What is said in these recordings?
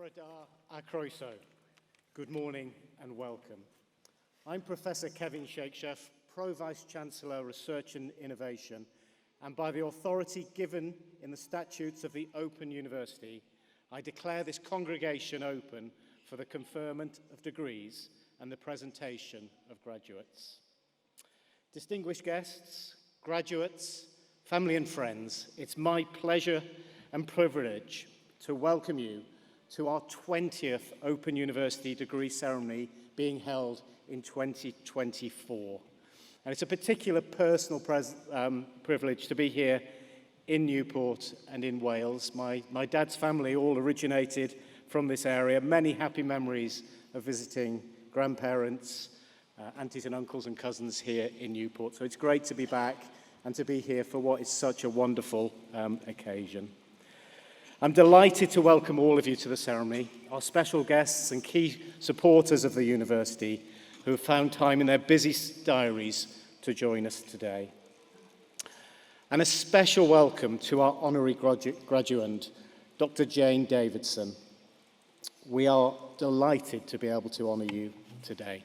Oradar a croeso. Good morning and welcome. I'm Professor Kevin Shakesheff, Pro-Vice-Chancellor, Research and Innovation, and by the authority given in the statutes of the Open University, I declare this congregation open for the conferment of degrees and the presentation of graduates. Distinguished guests, graduates, family and friends, it's my pleasure and privilege to welcome you to our 20th Open University degree ceremony being held in 2024. And it's a particular personal privilege to be here in Newport and in Wales. My dad's family all originated from this area. Many happy memories of visiting grandparents, aunties and uncles and cousins here in Newport. So it's great to be back and to be here for what is such a wonderful occasion. I'm delighted to welcome all of you to the ceremony, our special guests and key supporters of the university who have found time in their busy diaries to join us today. And a special welcome to our honorary graduand, Dr. Jane Davidson. We are delighted to be able to honor you today.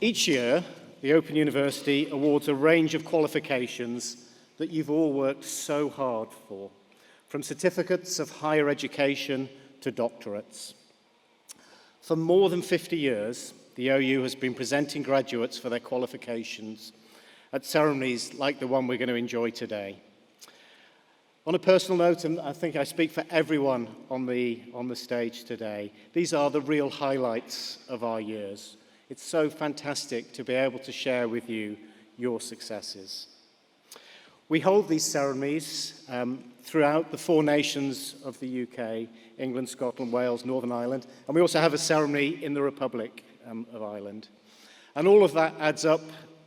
Each year, the Open University awards a range of qualifications that you've all worked so hard for, from certificates of higher education to doctorates. For more than 50 years, the OU has been presenting graduates for their qualifications at ceremonies like the one we're going to enjoy today. On a personal note, and I think I speak for everyone on the stage today, these are the real highlights of our years. It's so fantastic to be able to share with you your successes. We hold these ceremonies throughout the 4 nations of the UK, England, Scotland, Wales, Northern Ireland, and we also have a ceremony in the Republic of Ireland. And all of that adds up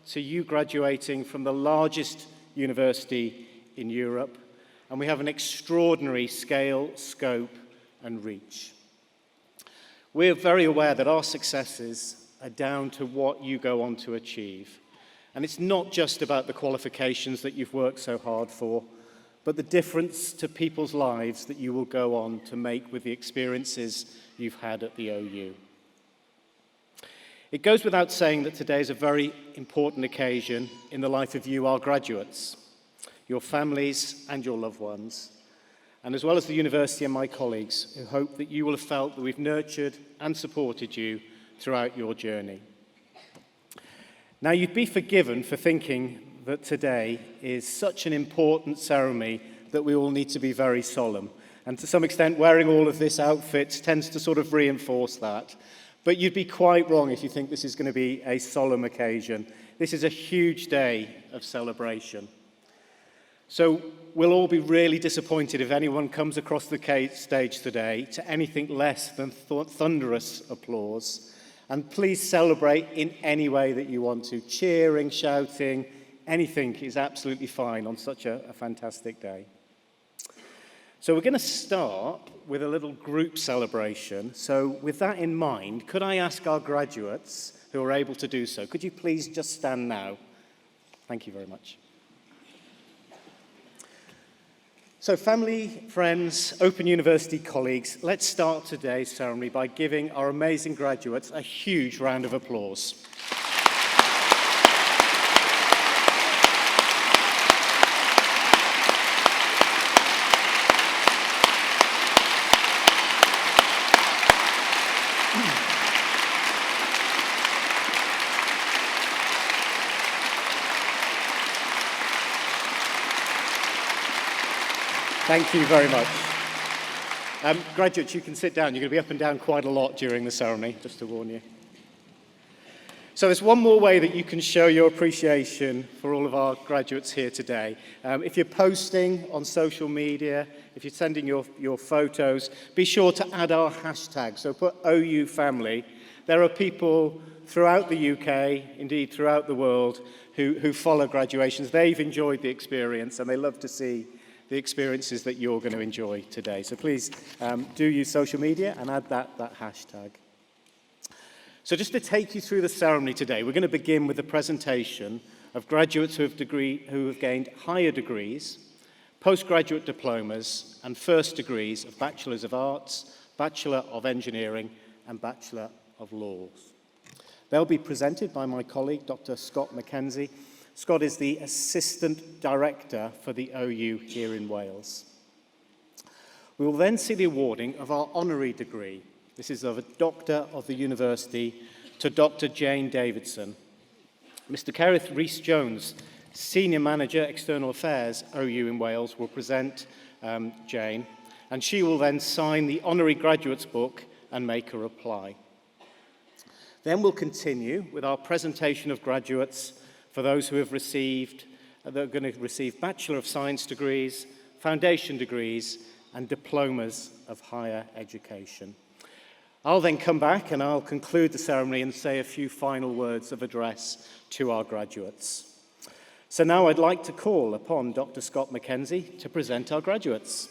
to you graduating from the largest university in Europe, and we have an extraordinary scale, scope, and reach. We're very aware that our successes are down to what you go on to achieve. And it's not just about the qualifications that you've worked so hard for, but the difference to people's lives that you will go on to make with the experiences you've had at the OU. It goes without saying that today is a very important occasion in the life of you, our graduates, your families and your loved ones, and as well as the university and my colleagues who hope that you will have felt that we've nurtured and supported you throughout your journey. Now, you'd be forgiven for thinking that today is such an important ceremony that we all need to be very solemn. And to some extent, wearing all of this outfit tends to sort of reinforce that. But you'd be quite wrong if you think this is going to be a solemn occasion. This is a huge day of celebration. So we'll all be really disappointed if anyone comes across the stage today to anything less than thunderous applause. And please celebrate in any way that you want to. Cheering, shouting, anything is absolutely fine on such a fantastic day. So we're going to start with a little group celebration. So with that in mind, could I ask our graduates who are able to do so, could you please just stand now? Thank you very much. So family, friends, Open University colleagues, let's start today's ceremony by giving our amazing graduates a huge round of applause. Thank you very much. Graduates, you can sit down. You're going to be up and down quite a lot during the ceremony, just to warn you. So there's one more way that you can show your appreciation for all of our graduates here today. If you're posting on social media, if you're sending your photos, be sure to add our hashtag. So put OU Family. There are people throughout the UK, indeed throughout the world, who follow graduations. They've enjoyed the experience and they love to see the experiences that you're going to enjoy today. So please do use social media and add that hashtag. So just to take you through the ceremony today, we're going to begin with the presentation of graduates who have gained higher degrees, postgraduate diplomas, and first degrees of Bachelors of Arts, Bachelor of Engineering, and Bachelor of Laws. They'll be presented by my colleague, Dr. Scott Mackenzie. Scott is the Assistant Director for the OU here in Wales. We will then see the awarding of our honorary degree. This is of a Doctor of the University to Dr. Jane Davidson. Mr. Kerith Rhys-Jones, Senior Manager, External Affairs, OU in Wales, will present Jane, and she will then sign the honorary graduate's book and make a reply. Then we'll continue with our presentation of graduates for those who have received, they're going to receive Bachelor of Science degrees, foundation degrees, and diplomas of higher education. I'll then come back and I'll conclude the ceremony and say a few final words of address to our graduates. So now I'd like to call upon Dr. Scott Mackenzie to present our graduates.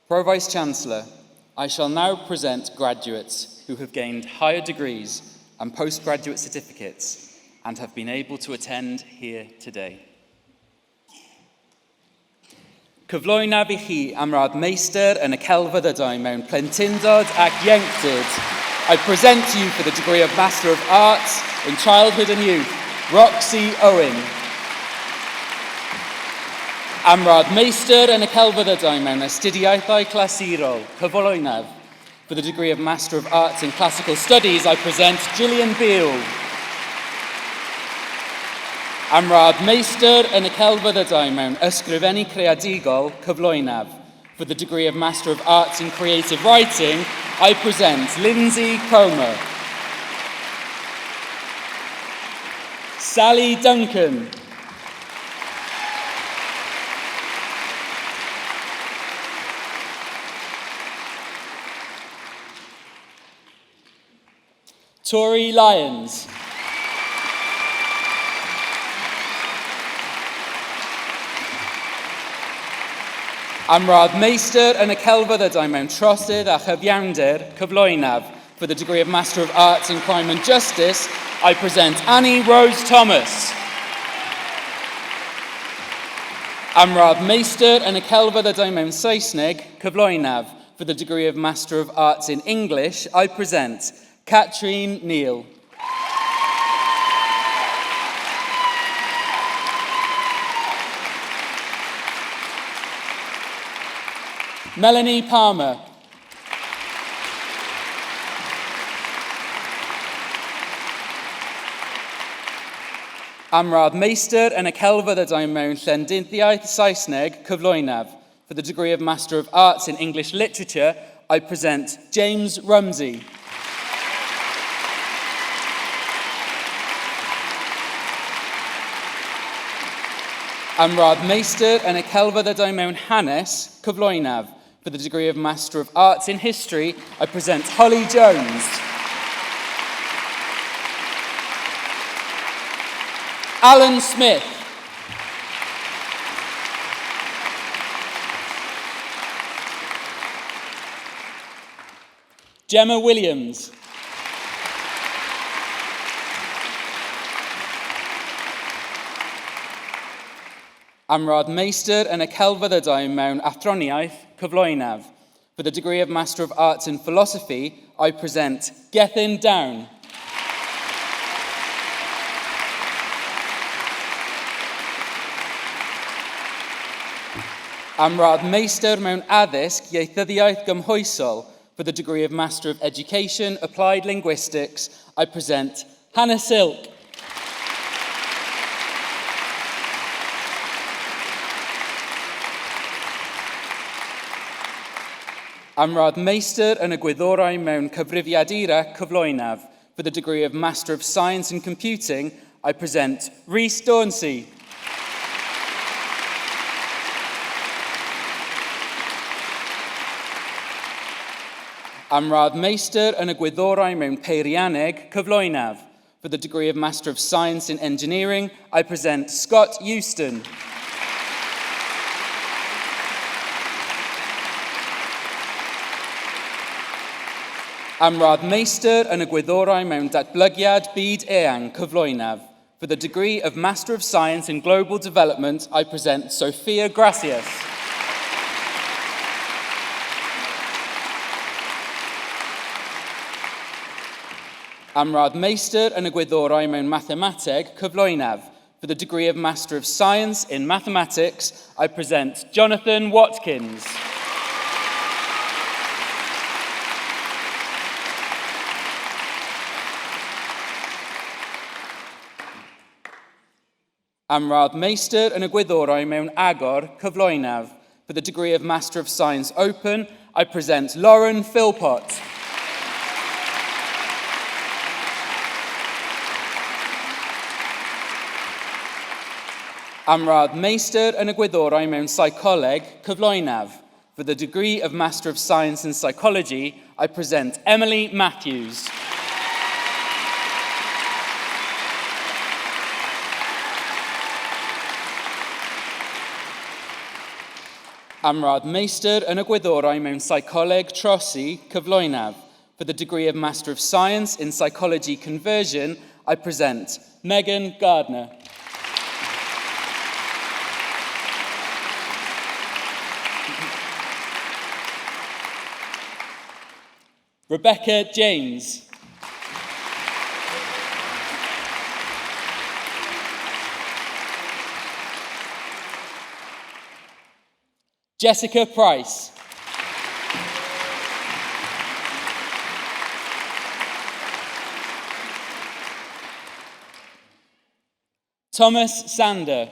Pro-Vice-Chancellor, I shall now present graduates who have gained higher degrees and postgraduate certificates and have been able to attend here today. Cyflwynaf I chi am rad meistr yn y celfyddydau mewn plentyndod ac ieuenctid. I present to you for the degree of Master of Arts in Childhood and Youth, Roxy Owen. Am rad meistr yn y celfyddydau mewn astudiaethau clasurol, Cyflwynaf. For the degree of Master of Arts in Classical Studies, I present Gillian Beale. Am rad meistr yn y celfyddydau mewn ysgrifennu creadigol, Cyflwynaf. For the degree of Master of Arts in Creative Writing, I present Lindsay Cromer, Sally Duncan, Tori Lyons, Amrad Meistr yn y celfyddydau mewn trosydd a chyfiawnder cyflwynaf. For the degree of Master of Arts in Crime and Justice, I present Annie Rose Thomas. Amrad Meistr yn y celfyddydau mewn Saesneg cyflwynaf. For the degree of Master of Arts in English, I present Catrin Neal. Melanie Palmer. Amrad Meistr yn y celfyddydau mewn llenyddiaeth Saesneg cyflwynaf. For the degree of Master of Arts in English Literature, I present James Rumsey. Amrad Meistr yn y celfyddydau mewn hanes cyflwynaf. For the degree of Master of Arts in History, I present Holly Jones. Alan Smith. Gemma Williams. Amrad Meistr yn y celfyddydau mewn athroniaeth cyflwynaf. For the degree of Master of Arts in Philosophy, I present Gethin Down. Amrad Meistr mewn addysg ieithyddiaeth gymhwysol. For the degree of Master of Education, Applied Linguistics, I present Hannah Silk. Amrad Meistr yn y gwyddorau mewn cyfrifiadura cyflwynaf. For the degree of Master of Science in Computing, I present Rhys Dauncey. Amrad Meistr yn y gwyddorau mewn peirianneg cyflwynaf. For the degree of Master of Science in Engineering, I present Scott Euston. Amrad Meistr yn y gwyddorau mewn datblygiad byd eang cyflwynaf. For the degree of Master of Science in Global Development, I present Sophia Gracias. Amrad Meistr yn y gwyddorau mewn mathemateg cyflwynaf. For the degree of Master of Science in Mathematics, I present Jonathan Watkins. Amrad Meistr yn y gwyddorau mewn agor cyflwynaf. For the degree of Master of Science Open, I present Lauren Philpott. Amrad Meistr yn y gwyddorau mewn Psycholeg cyflwynaf. For the degree of Master of Science in Psychology, I present Emily Matthews. Amrad Meistr yn y gwyddorau mewn Psycholeg Trosi cyflwynaf. For the degree of Master of Science in Psychology Conversion, I present Megan Gardner. Rebecca James. Jessica Price. Thomas Sander.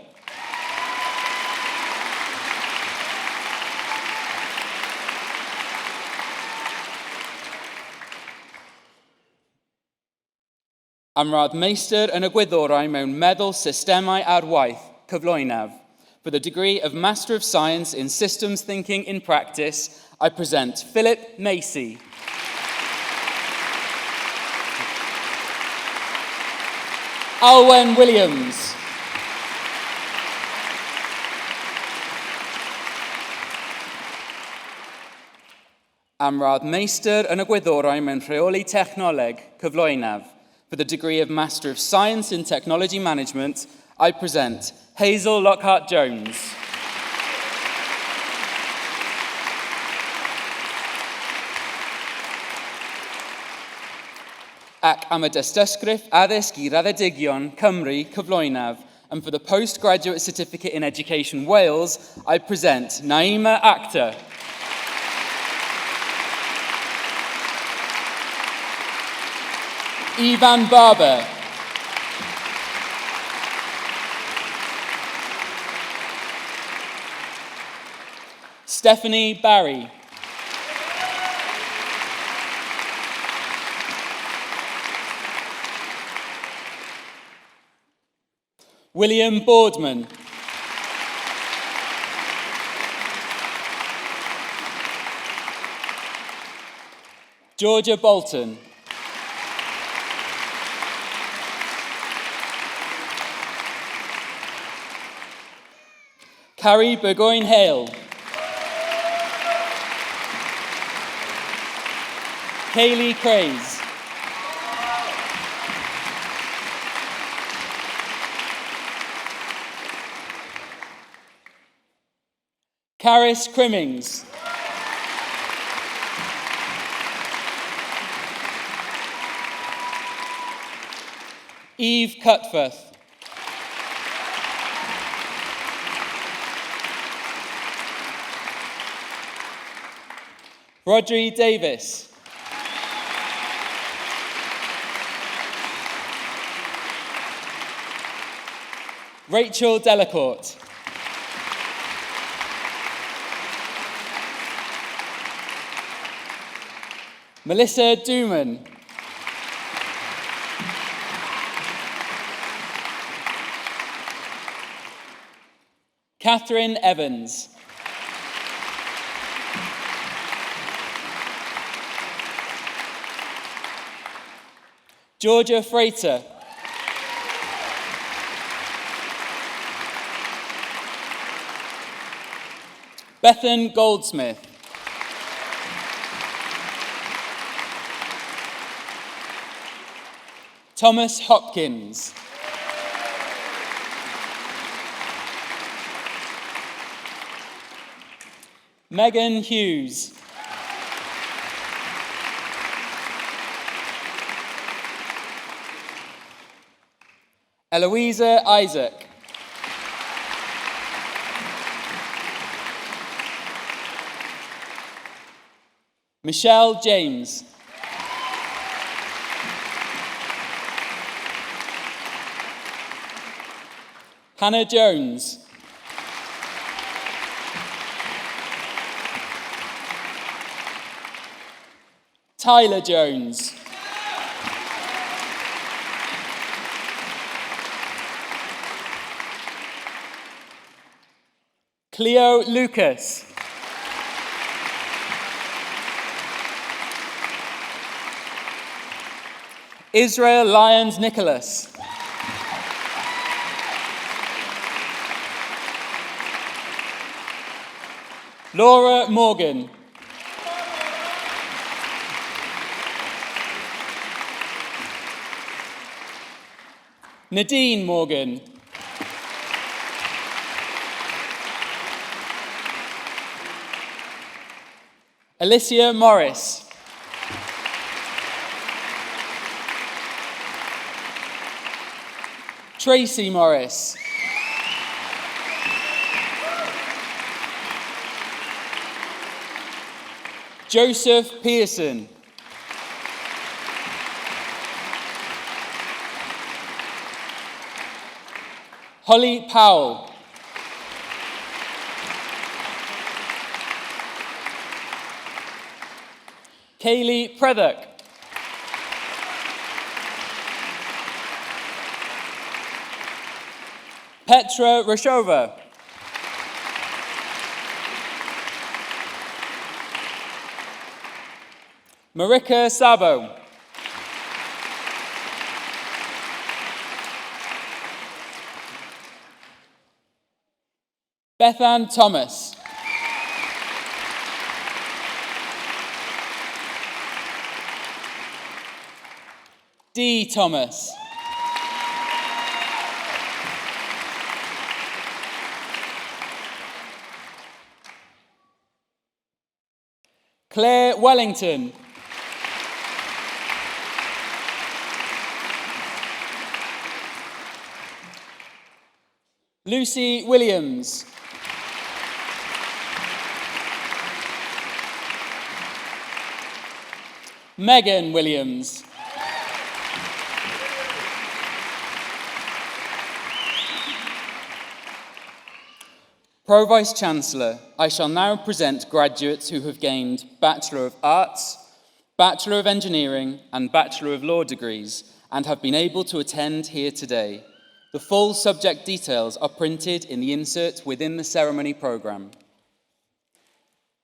Am rad meistr yn y gwyddorau mewn meddwl systemau ar waith, cyflwynaf. For the degree of Master of Science in Systems Thinking in Practice, I present Philip Macy. Alwen Williams. Am rad meistr yn y gwyddorau mewn rheoli technoleg, cyflwynaf. For the degree of Master of Science in Technology Management, I present Hazel Lockhart-Jones. Ac am y dystysgrif addysg I raddedigion Cymru cyflwynaf, and for the Postgraduate Certificate in Education Wales, I present Naima Akhtar. Ivan Barber. Stephanie Barry. William Boardman. Georgia Bolton. Carrie Burgoyne Hale. Kaylee Craze. Caris Crimmings. Eve Cutforth. Rodri Davis. Rachel Delacourt. Melissa Dooman. Catherine Evans. Georgia Freighter. Bethan Goldsmith. Thomas Hopkins. Megan Hughes. Eloisa Isaac. Michelle James. Hannah Jones. Tyler Jones. Cleo Lucas. Israel Lyons Nicholas. Laura Morgan. Nadine Morgan. Alicia Morris. Tracy Morris. Joseph Pearson. Holly Powell. Kaylee Preddock. Petra Rashova. Marika Sabo. Bethan Thomas. D. Thomas. Claire Wellington. Lucy Williams. Megan Williams. Pro Vice-Chancellor, I shall now present graduates who have gained Bachelor of Arts, Bachelor of Engineering, and Bachelor of Law degrees and have been able to attend here today. The full subject details are printed in the insert within the ceremony programme.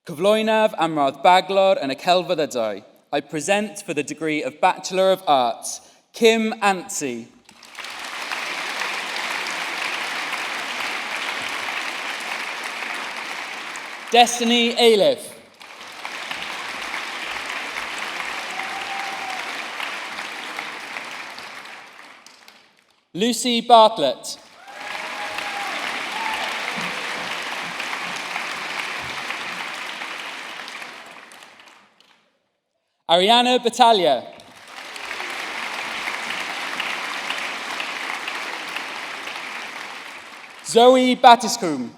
Cyflwynaf am Radd Baglor yn y Celfyddydau. I present for the degree of Bachelor of Arts, Kim Antsy. Destiny Ailiff. Lucy Bartlett. Ariana Battaglia. Zoe Batiscombe.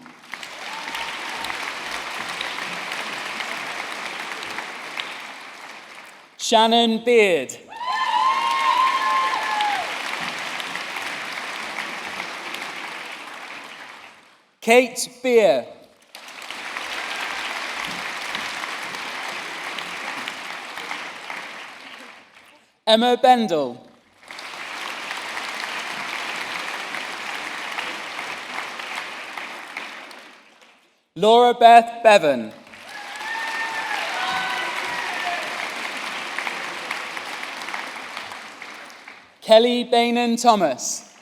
Shannon Beard. Kate Beer. Emma Bendel. Laura Beth Bevan. Kelly Bainan Thomas.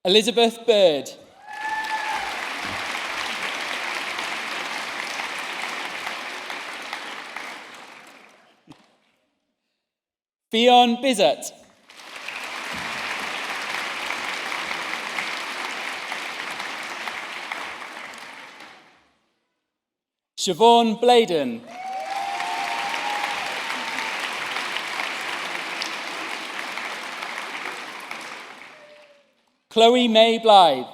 Elizabeth Bird. Fionn Bizzett. Siobhan Bladen. Chloe May Blythe.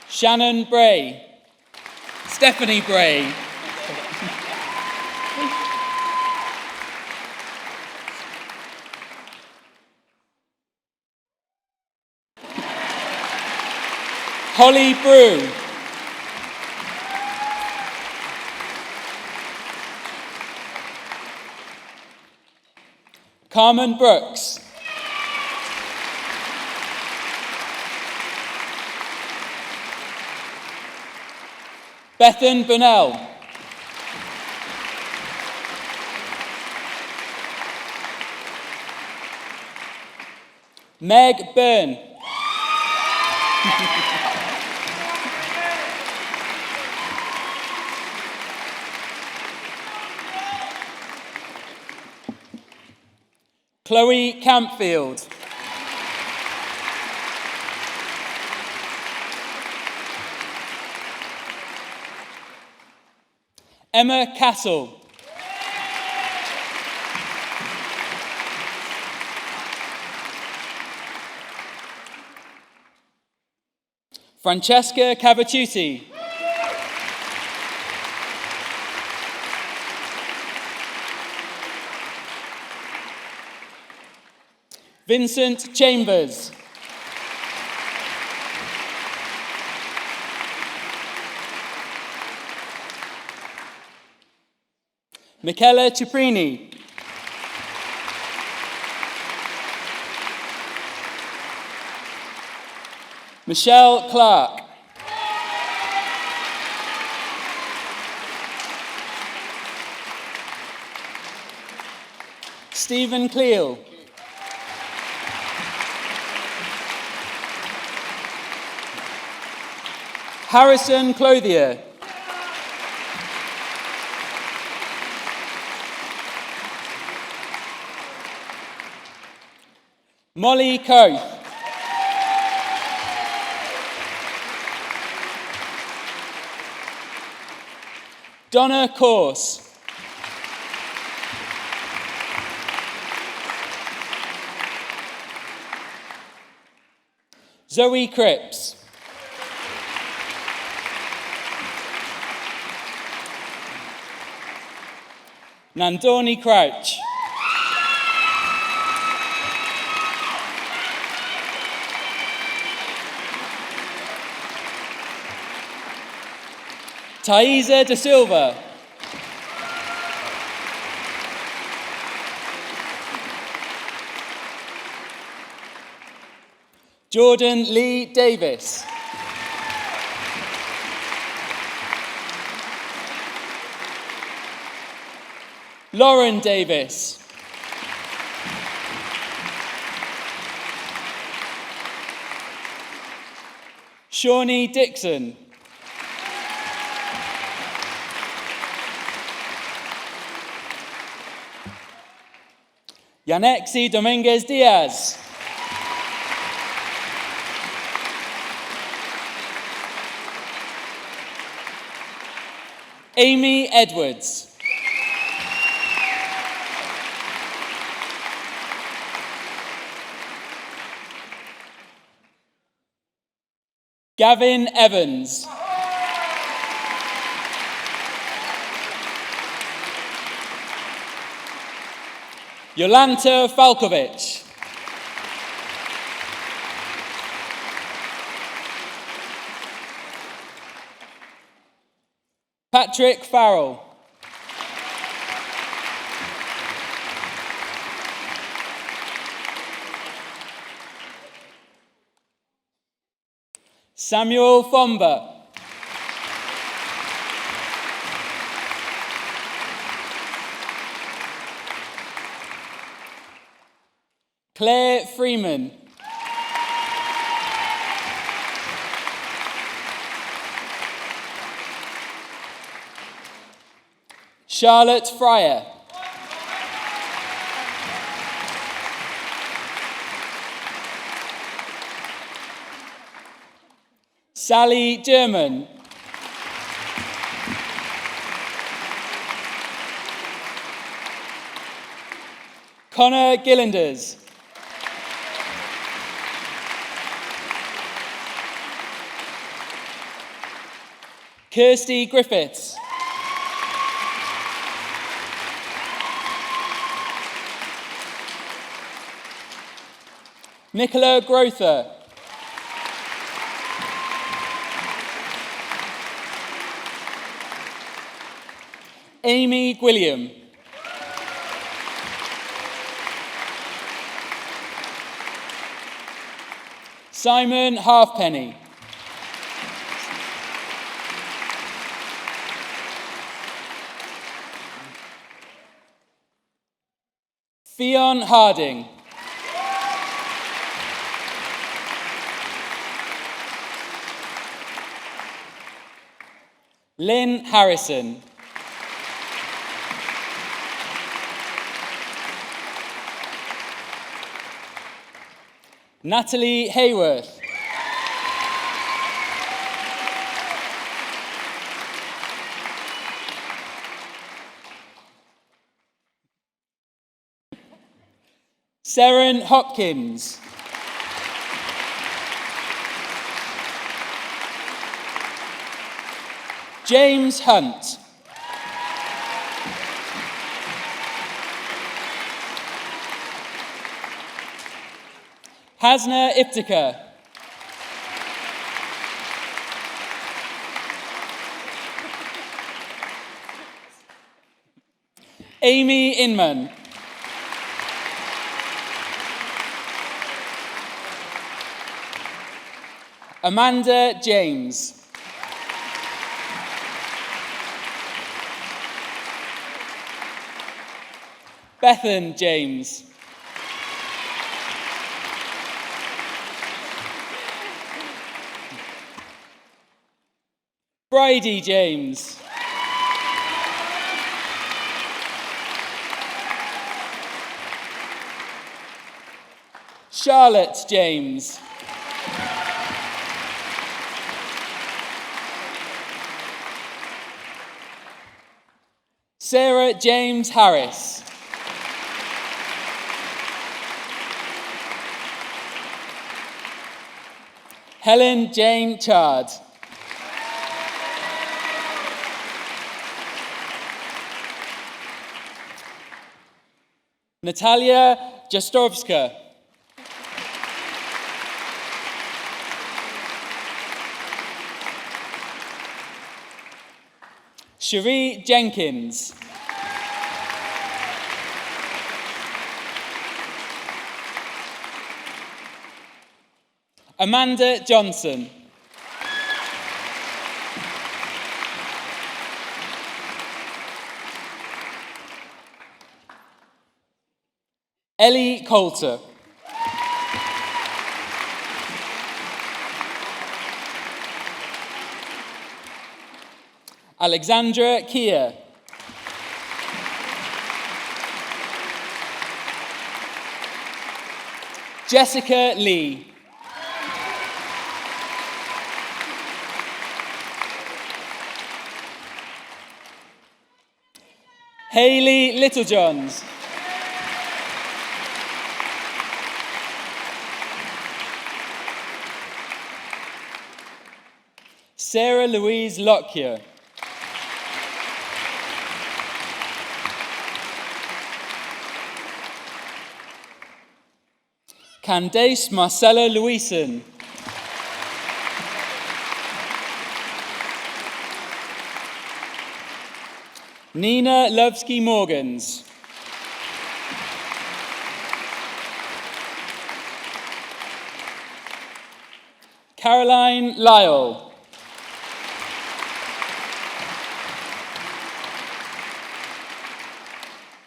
Shannon Bray. Stephanie Bray. Holly Brew. Carmen Brooks. Bethan Burnell. Meg Byrne. Chloe Campfield. Emma Castle. Francesca Cavacciuti. Vincent Chambers. Michela Ciprini. Michelle Clark. Stephen Cleal. Harrison Clothier. Molly Coe. Donna Corse. Zoe Cripps. Nandoni Crouch. Thaisa De Silva. Jordan Lee Davis. Lauren Davis. Shawnee Dixon. Yanexi Dominguez Diaz. Amy Edwards. Gavin Evans. Jolanta Falkovic. Patrick Farrell. Samuel Fomba. Claire Freeman. Charlotte Fryer. Sally German. Connor Gillanders. Kirsty Griffiths. Nicola Grother. Amy Gwilliam. Simon Halfpenny. Fionn Harding. Lynn Harrison. Natalie Hayworth. Seren Hopkins. James Hunt. Hasna Iftikhar. Amy Inman. Amanda James. Bethan James. Bridie James. Charlotte James. Sarah James Harris. Helen Jane Chard. Natalia Jastorska. Cherie Jenkins. Amanda Johnson. Ellie Coulter. Alexandra Kia. Jessica Lee. Hayley Littlejohns. Sarah Louise Lockyer. Candace Marcella Louison. Nina Lovsky Morgans. Caroline Lyle.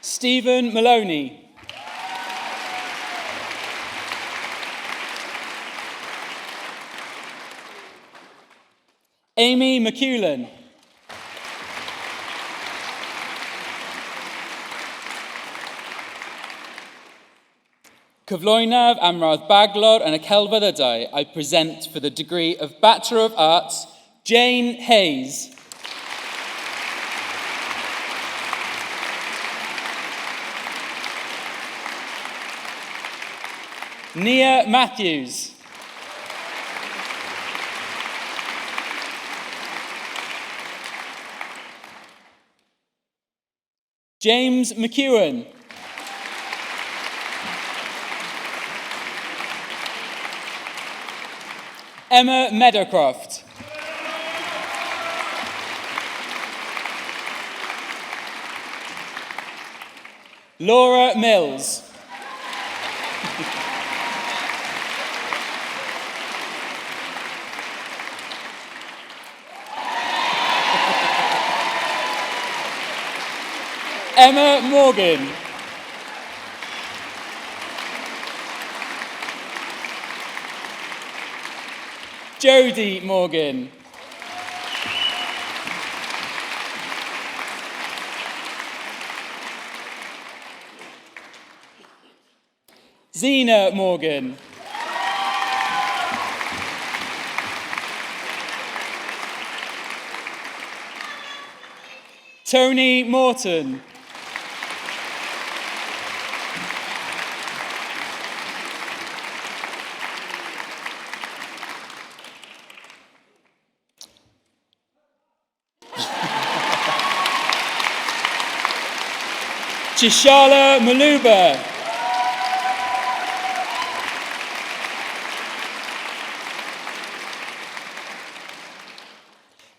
Stephen Maloney. Amy McEwen. Cyflwynaf am Radd Baglor yn y celfyddydau, I present for the degree of Bachelor of Arts, Jane Hayes. Nia Matthews. James McEwen. Emma Meadowcroft. Laura Mills. Emma Morgan. Jodie Morgan. Zena Morgan. Tony Morton. Chishala Maluba.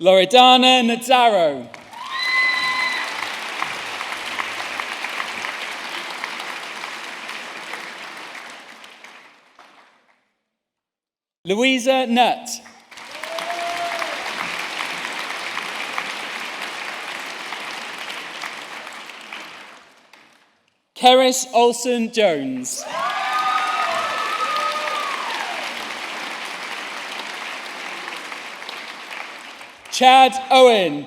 Loredana Nazaro. Louisa Nutt. Keris Olsen-Jones. Chad Owen.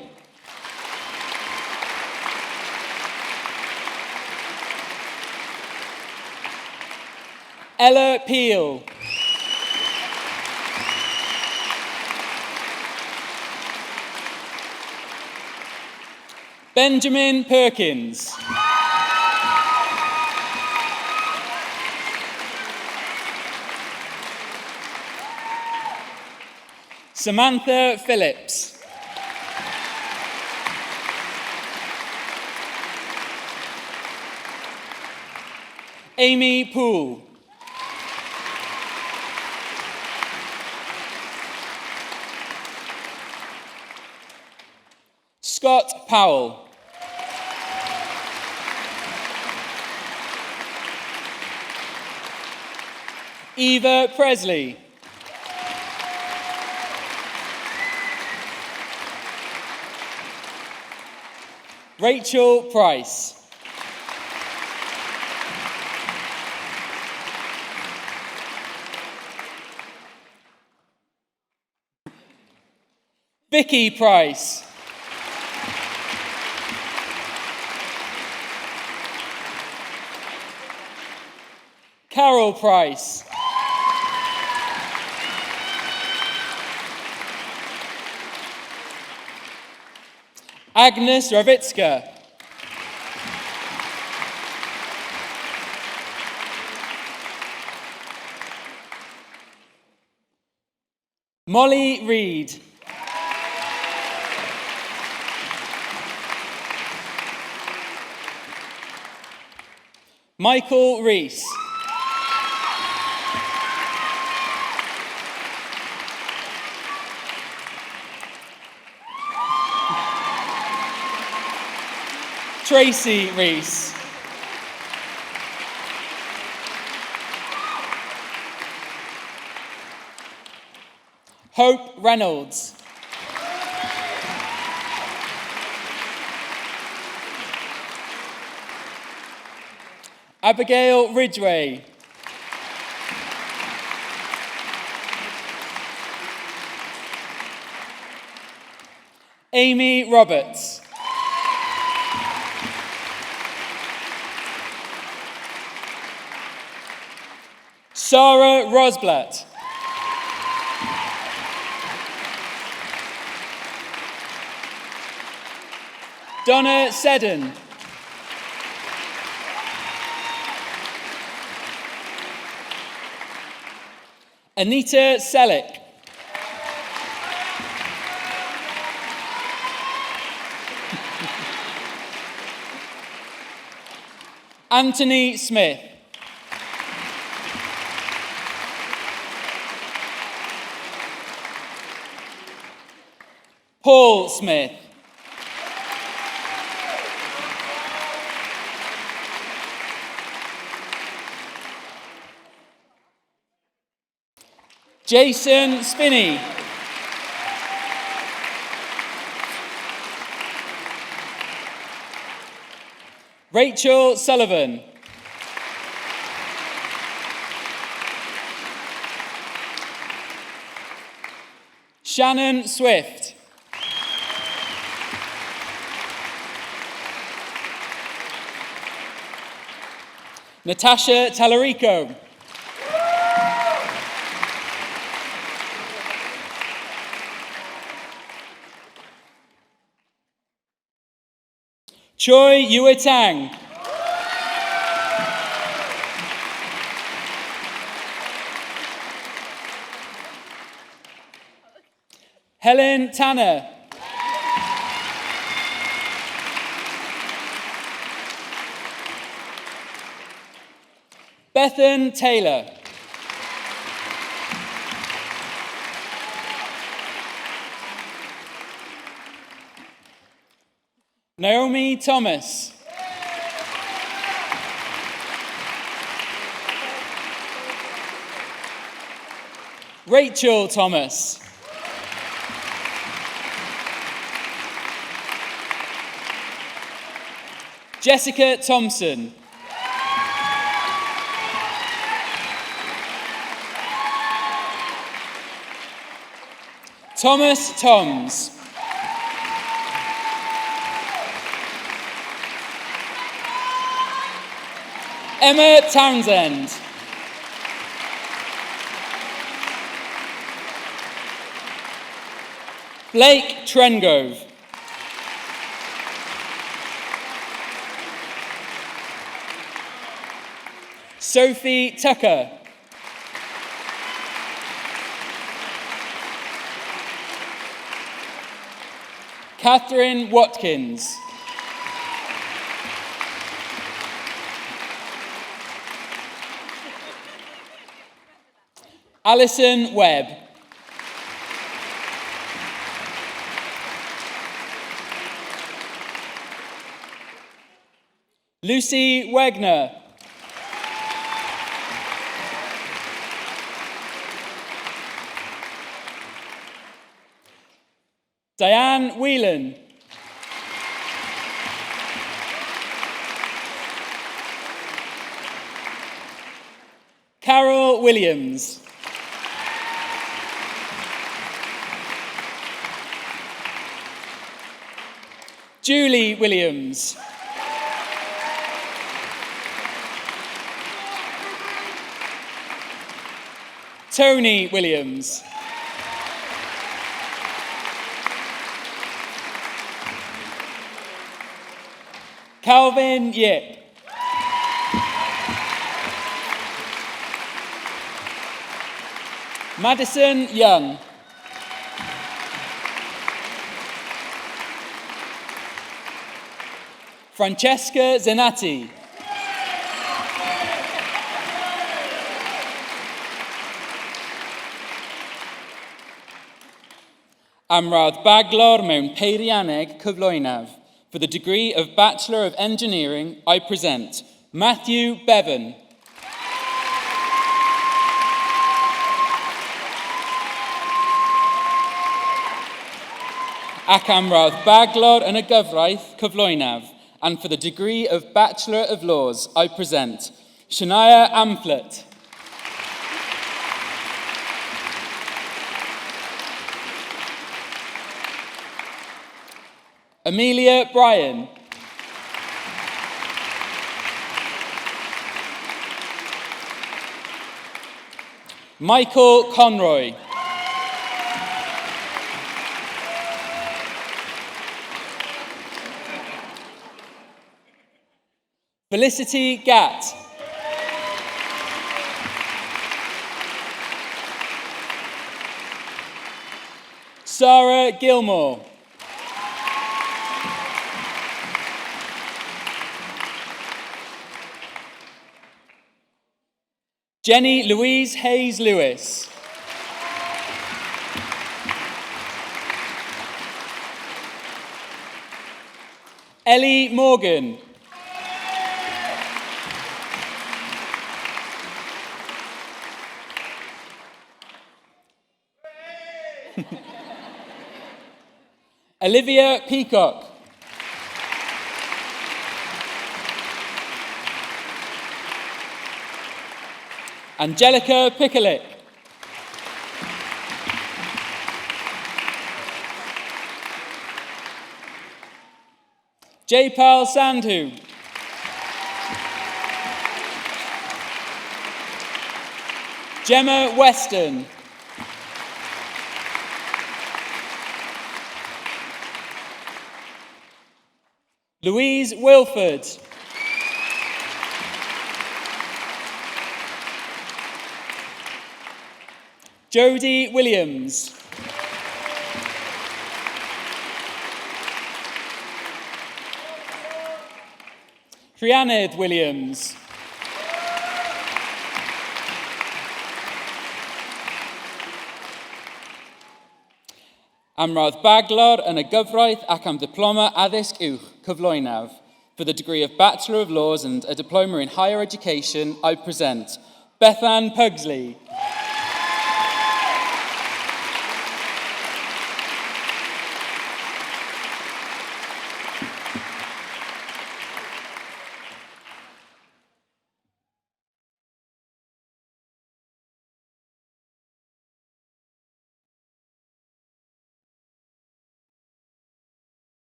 Ella Peel. Benjamin Perkins. Samantha Phillips. Amy Poole. Scott Powell. Eva Presley. Rachel Price. Vicky Price. Carol Price. Agnes Ravitska. Molly Reed. Michael Rees. Tracy Rees. Hope Reynolds. Abigail Ridgway. Amy Roberts. Sarah Rosblatt. Donna Seddon. Anita Selleck. Anthony Smith. Paul Smith. Jason Spinney. Rachel Sullivan. Shannon Swift. Natasha Tallarico. Choi Yue Tang. Helen Tanner. Bethan Taylor. Naomi Thomas. Rachel Thomas. Jessica Thompson. Thomas Toms. Emma Townsend. Blake Trengove. Sophie Tucker. Catherine Watkins. Alison Webb. Lucy Wagner. Diane Whelan. Carol Williams. Julie Williams. Tony Williams. Calvin Yip. Madison Young. Francesca Zenatti. Amrad Baglor mewn peirianneg cyflwynaf. For the degree of Bachelor of Engineering, I present Matthew Bevan. Ac amrad Baglor yn y gyfraith cyflwynaf. And for the degree of Bachelor of Laws, I present Shania Amplet. Amelia Bryan. Michael Conroy. Felicity Gatt. Sarah Gilmore. Jenny Louise Hayes Lewis. Ellie Morgan. Olivia Peacock. Angelica Pikulik. Jaypal Sandhu. Gemma Weston. Louise Wilford. Jodie Williams. Rhiannon Williams. Amrad Baglor yn y gyfraith ac am diploma addysg uwch cyflwynaf. For the degree of Bachelor of Laws and a diploma in Higher Education, I present Bethan Pugsley.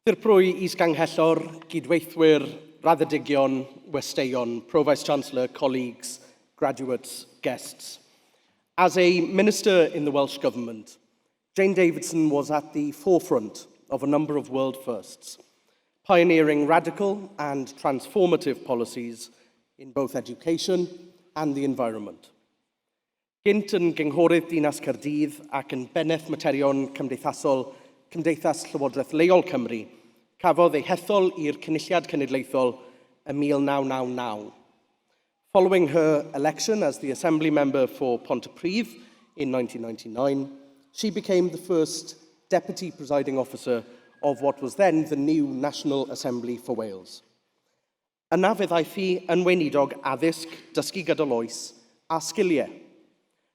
Dirprwy is-ganghellor, gydweithwyr, raddedigion, westeion, Pro-Vice-Chancellor, colleagues, graduates, guests. As a minister in the Welsh Government, Jane Davidson was at the forefront of a number of world firsts, pioneering radical and transformative policies in both education and the environment. Gynt yn gynghorydd Dinas Caerdydd ac yn benneth materion cymdeithasol Cymdeithas Llywodraeth Leol Cymru, cafodd ei hethol i'r Cynulliad Cenedlaethol ym 1999. Following her election as the Assembly Member for Pontypridd in 1999, she became the first Deputy Presiding Officer of what was then the new National Assembly for Wales. Yna fe ddaeth hi yn weinidog addysg, dysgu gydol oes a sgiliau,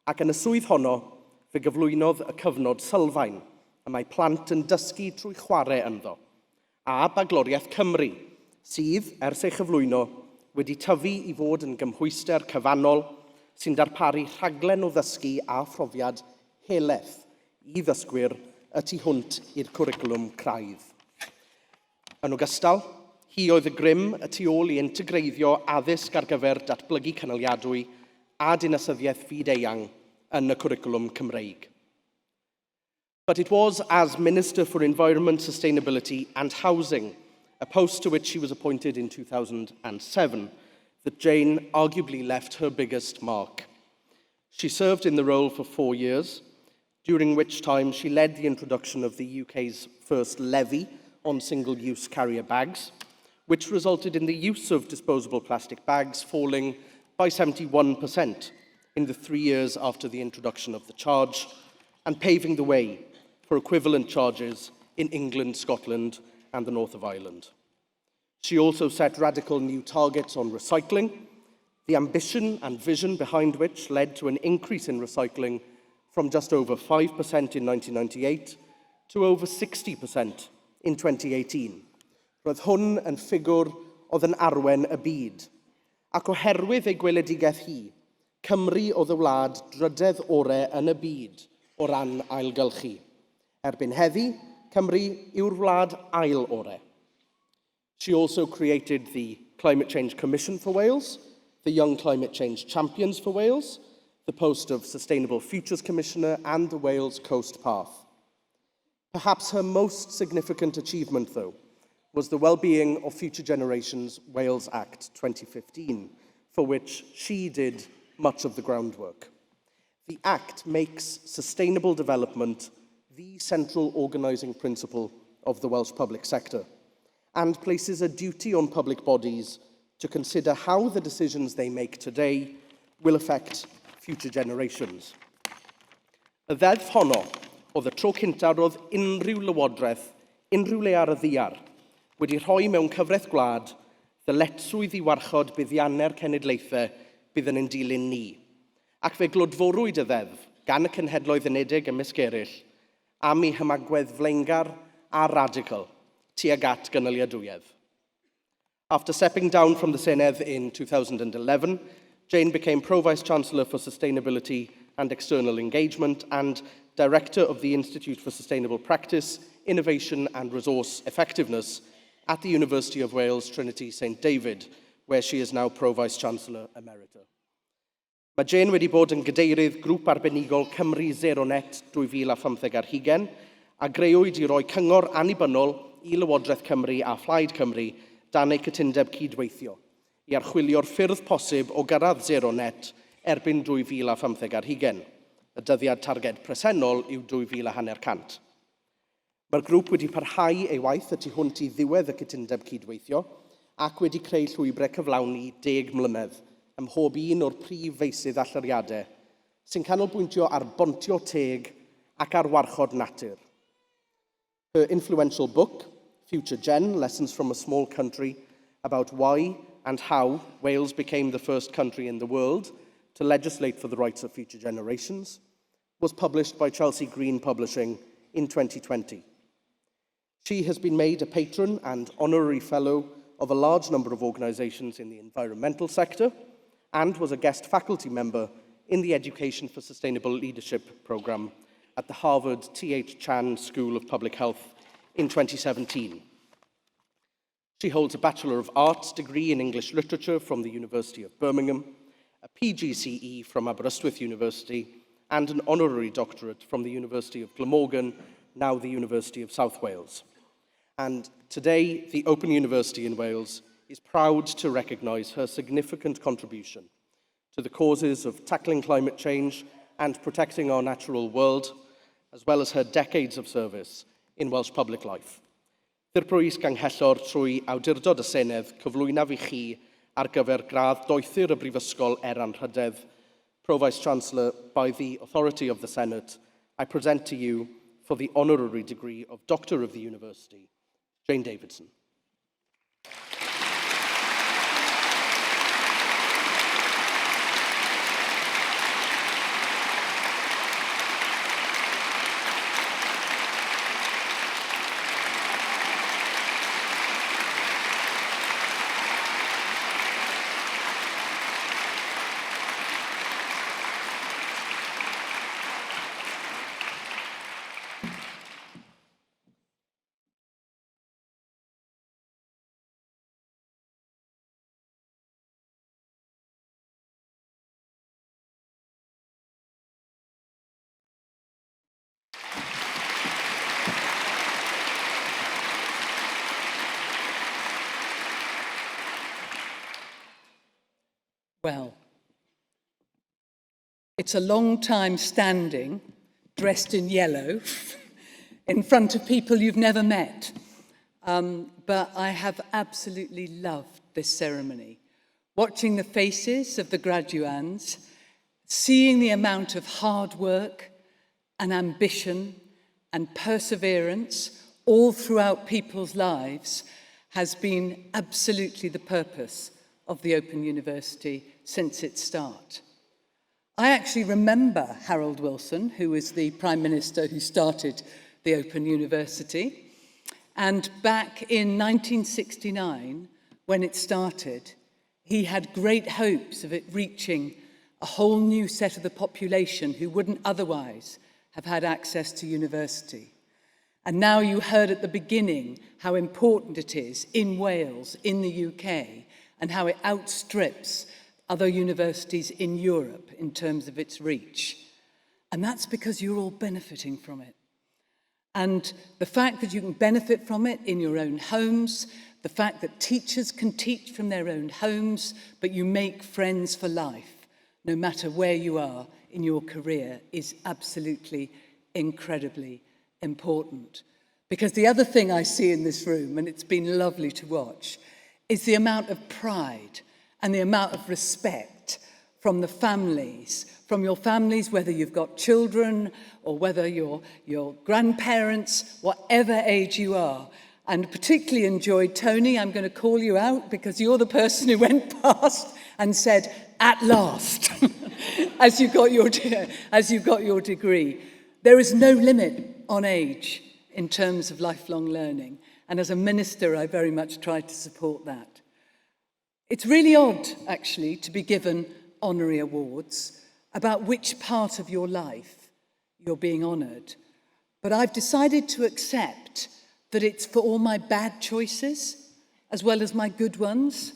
ac yn y swydd honno fe gyflwynodd y cyfnod sylfaen y mae plant yn dysgu trwy chwarae ynddo, a Bagloriaeth Cymru, sydd, ers ei chyflwyno, wedi tyfu i fod yn gymhwyster cyfannol sy'n darparu rhaglen o ddysgu a phrofiad helaeth i ddysgwyr y tu hwnt i'r cwricwlwm craidd. Yn ogystal, hi oedd y grym y tu ôl i integreiddio addysg ar gyfer datblygu canoliadwy a dinasyddiaeth fyd-eang yn y cwricwlwm Cymreig. But it was as Minister for Environment, Sustainability and Housing, a post to which she was appointed in 2007, that Jane arguably left her biggest mark. She served in the role for 4 years, during which time she led the introduction of the UK's first levy on single-use carrier bags, which resulted in the use of disposable plastic bags falling by 71% in the 3 years after the introduction of the charge, and paving the way for equivalent charges in England, Scotland, and the north of Ireland. She also set radical new targets on recycling, the ambition and vision behind which led to an increase in recycling from just over 5% in 1998 to over 60% in 2018. Roedd hwn yn ffigwr oedd yn arwen y byd, ac oherwydd ei gweledigaeth hi, Cymru oedd y wlad drydedd orau yn y byd o ran ailgylchu. Erbyn heddi, Cymru yw'r wlad ail orau. She also created the Climate Change Commission for Wales, the Young Climate Change Champions for Wales, the post of Sustainable Futures Commissioner, and the Wales Coast Path. Perhaps her most significant achievement, though, was the Wellbeing of Future Generations Wales Act 2015, for which she did much of the groundwork. The Act makes sustainable development the central organising principle of the Welsh public sector, and places a duty on public bodies to consider how the decisions they make today will affect future generations. Y ddeddf honno oedd y tro cyntaf roedd unrhyw lywodraeth, unrhyw le ar y ddiar, wedi rhoi mewn cyfraith gwlad ddyletswydd i warchod buddiannau'r cenedlaethau bydd yn ein dilyn ni, ac fe glodforwyd y ddeddf gan y Cenhedloedd Unedig ymysg eraill am ei hymagwedd flaengar a radical tuag at gynaliadwyedd. After stepping down from the Senedd in 2011, Jane became Pro-Vice-Chancellor for Sustainability and External Engagement and Director of the Institute for Sustainable Practice, Innovation and Resource Effectiveness at the University of Wales Trinity St David, where she is now Pro-Vice-Chancellor Emerita. Mae Jane wedi bod yn gadeirydd grŵp arbenigol Cymru Zero Net 2015 ar hugen, a greuwyd i roi cyngor annibynnol i Lywodraeth Cymru a Phlaid Cymru dan eu cytundeb cydweithio, i archwilio'r ffyrdd posib o gyrraedd Zero Net erbyn 2015 ar hugen. Y dyddiad targed presennol yw 2,500. Mae'r grŵp wedi parhau ei waith y tu hwnt i ddiwedd y cytundeb cydweithio ac wedi creu llwybrau cyflawni 10 mlynedd ym mhob un o'r prif feisydd allyriadau sy'n canolbwyntio ar bontio teg ac ar warchod natur. Her influential book, Future Gen, Lessons from a Small Country, about why and how Wales became the first country in the world to legislate for the rights of future generations, was published by Chelsea Green Publishing in 2020. She has been made a patron and honorary fellow of a large number of organisations in the environmental sector, and was a guest faculty member in the Education for Sustainable Leadership programme at the Harvard T.H. Chan School of Public Health in 2017, She holds a Bachelor of Arts degree in English Literature from the University of Birmingham, a PGCE from Aberystwyth University, and an honorary doctorate from the University of Glamorgan, now the University of South Wales. And today, the Open University in Wales is proud to recognise her significant contribution to the causes of tackling climate change and protecting our natural world, as well as her decades of service in Welsh public life. Dirprwys ganghellor trwy awdurdod y Senedd cyflwynaf i chi ar gyfer gradd doethur y Brifysgol Eran Rhydedd. Pro Vice-Chancellor, by the authority of the Senate, I present to you for the honorary degree of Doctor of the University, Jane Davidson. Well, it's a long time standing, dressed in yellow, in front of people you've never met. But I have absolutely loved this ceremony. Watching the faces of the graduands, seeing the amount of hard work and ambition and perseverance all throughout people's lives has been absolutely the purpose of the Open University since its start. I actually remember Harold Wilson, who was the Prime Minister who started the Open University. And back in 1969, when it started, he had great hopes of it reaching a whole new set of the population who wouldn't otherwise have had access to university. And now you heard at the beginning how important it is in Wales, in the UK, and how it outstrips other universities in Europe in terms of its reach. And that's because you're all benefiting from it. And the fact that you can benefit from it in your own homes, the fact that teachers can teach from their own homes, but you make friends for life, no matter where you are in your career, is absolutely incredibly important. Because the other thing I see in this room, and it's been lovely to watch, is the amount of pride and the amount of respect from the families, from your families, whether you've got children or whether you're grandparents, whatever age you are. And particularly enjoyed, Tony, I'm going to call you out because you're the person who went past and said, "At last," as you got your degree. There is no limit on age in terms of lifelong learning. And as a minister, I very much tried to support that. It's really odd, actually, to be given honorary awards about which part of your life you're being honoured. But I've decided to accept that it's for all my bad choices as well as my good ones.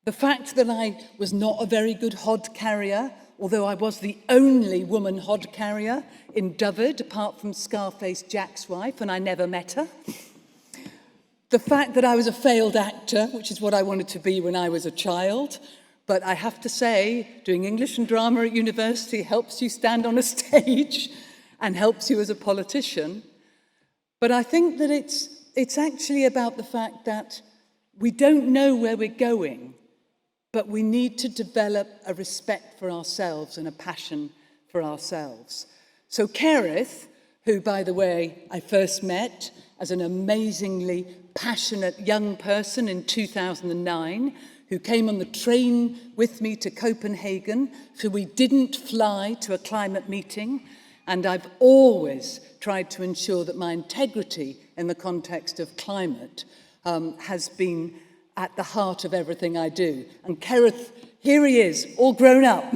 The fact that I was not a very good hod carrier, although I was the only woman hod carrier in Dyfed, apart from Scarface Jack's wife, and I never met her. The fact that I was a failed actor, which is what I wanted to be when I was a child. But I have to say, doing English and drama at university helps you stand on a stage and helps you as a politician. But I think that it's actually about the fact that we don't know where we're going, but we need to develop a respect for ourselves and a passion for ourselves. So Kerith, who, by the way, I first met as an amazingly passionate young person in 2009, who came on the train with me to Copenhagen, so we didn't fly to a climate meeting, and I've always tried to ensure that my integrity in the context of climate has been at the heart of everything I do. And Kerith, here he is, all grown up,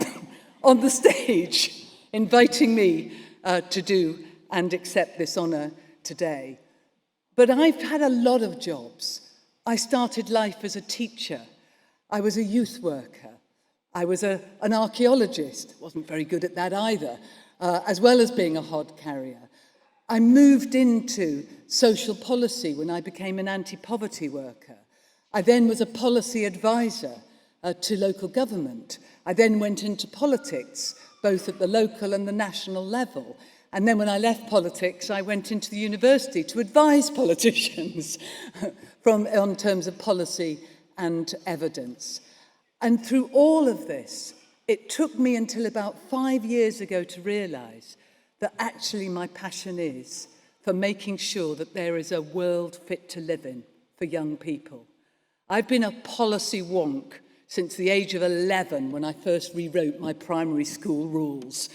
on the stage, inviting me to do and accept this honour today. But I've had a lot of jobs I started life as a teacher. I was a youth worker. I was an archaeologist. Wasn't very good at that either, as well as being a hod carrier. I moved into social policy when I became an anti-poverty worker. I then was a policy advisor to local government. I then went into politics, both at the local and the national level. And then when I left politics, I went into the university to advise politicians on terms of policy and evidence. And through all of this, it took me until about 5 years ago to realise that actually my passion is for making sure that there is a world fit to live in for young people. I've been a policy wonk since the age of 11 when I first rewrote my primary school rules.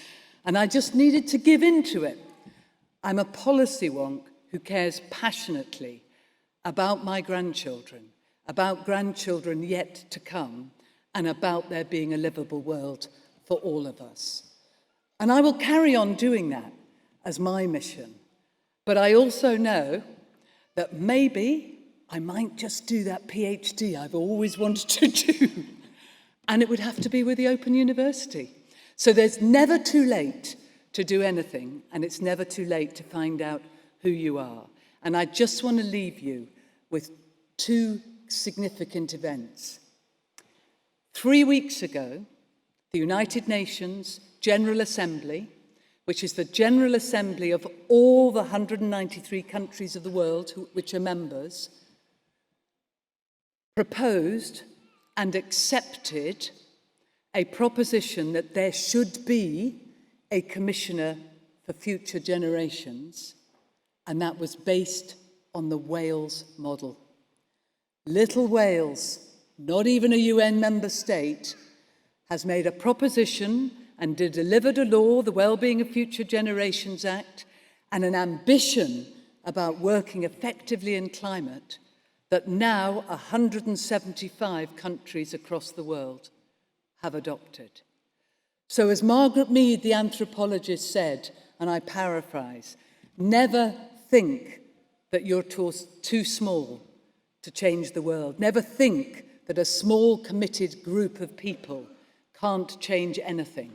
And I just needed to give in to it. I'm a policy wonk who cares passionately about my grandchildren, about grandchildren yet to come, and about there being a livable world for all of us. And I will carry on doing that as my mission. But I also know that maybe I might just do that PhD I've always wanted to do. And it would have to be with the Open University. So there's never too late to do anything, and it's never too late to find out who you are. And I just want to leave you with 2 significant events. 3 weeks ago, the United Nations General Assembly, which is the General Assembly of all the 193 countries of the world which are members, proposed and accepted a proposition that there should be a commissioner for future generations, and that was based on the Wales model. Little Wales, not even a UN member state, has made a proposition and delivered a law, the Wellbeing of Future Generations Act, and an ambition about working effectively in climate that now 175 countries across the world have adopted. So as Margaret Mead, the anthropologist, said, and I paraphrase, never think that you're too small to change the world. Never think that a small committed group of people can't change anything,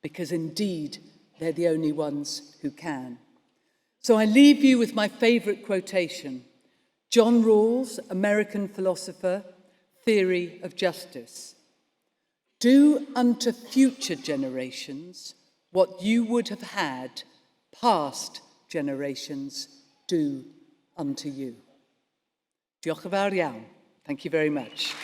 because indeed they're the only ones who can. So I leave you with my favourite quotation, John Rawls, American philosopher, Theory of Justice. Do unto future generations what you would have had past generations do unto you. Diolch yn fawr iawn. Thank you very much.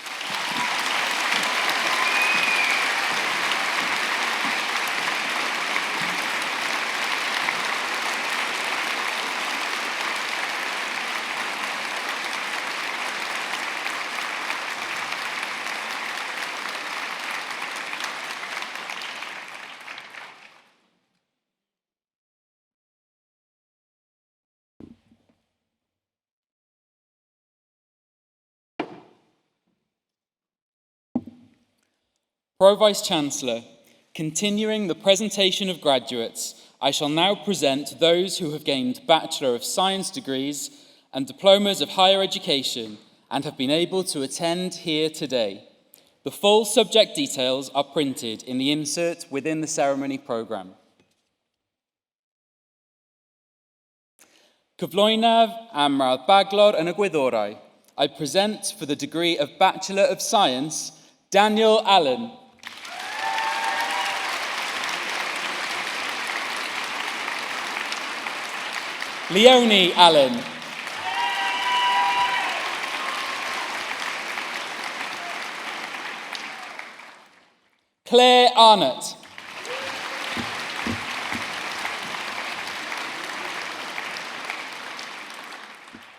Pro-Vice-Chancellor, continuing the presentation of graduates, I shall now present those who have gained Bachelor of Science degrees and diplomas of higher education and have been able to attend here today. The full subject details are printed in the insert within the ceremony programme. Cyflwynaf am Radd Baglor yn y Gwyddorau. I present for the degree of Bachelor of Science, Daniel Allen. Leonie Allen. Claire Arnott.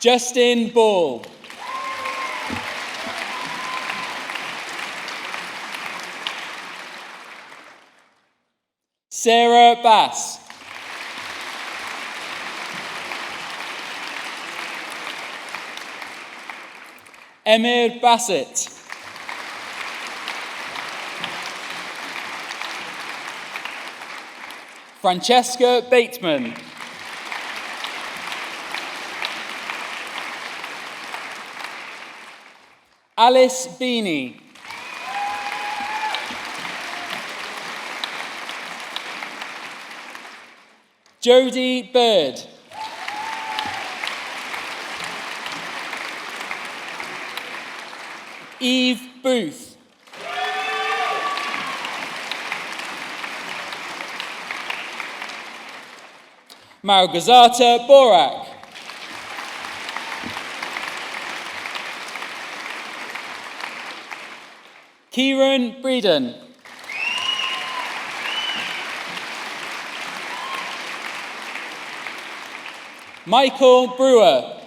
Justin Ball. Sarah Bass. Emir Bassett. Francesca Bateman. Alice Beanie. Jodie Bird. Eve Booth. Margazata Borak. Kieran Breeden. Michael Brewer.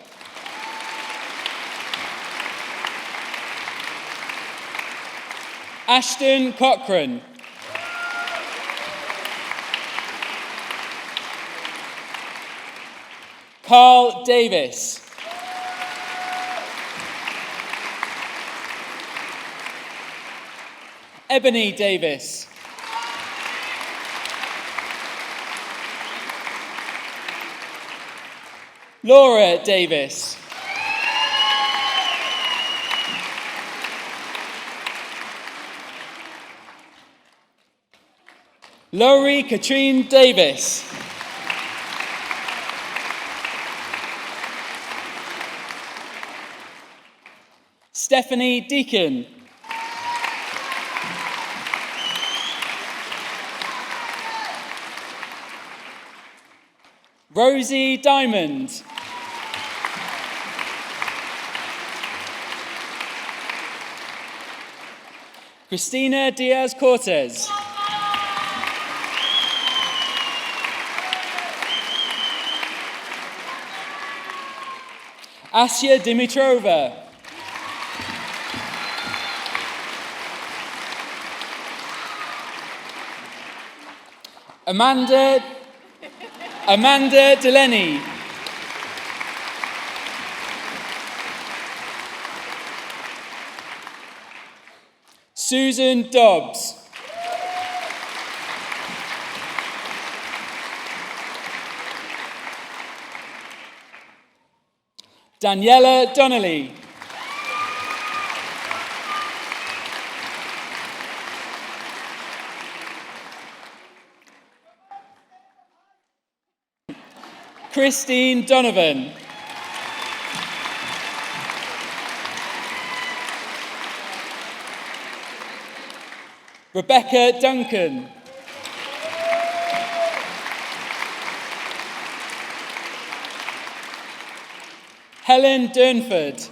Ashton Cochrane. Carl Davis. Ebony Davis. Laura Davis. Laurie Katrine Davis. Stephanie Deacon. Rosie Diamond. Christina Diaz-Cortez. Asya Dimitrova. Amanda Delaney. Susan Dobbs. Daniela Donnelly. Christine Donovan. Rebecca Duncan. Helen Durnford.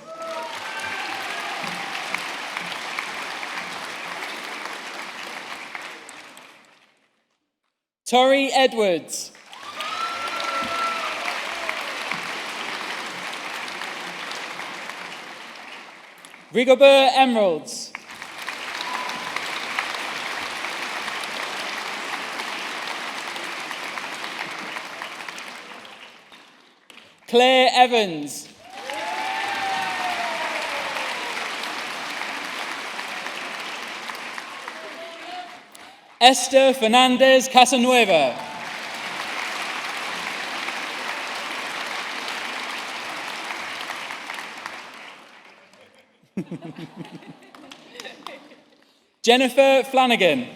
Tori Edwards. Rigobert Emeralds. Claire Evans. Esther Fernandez Casanueva. Jennifer Flanagan.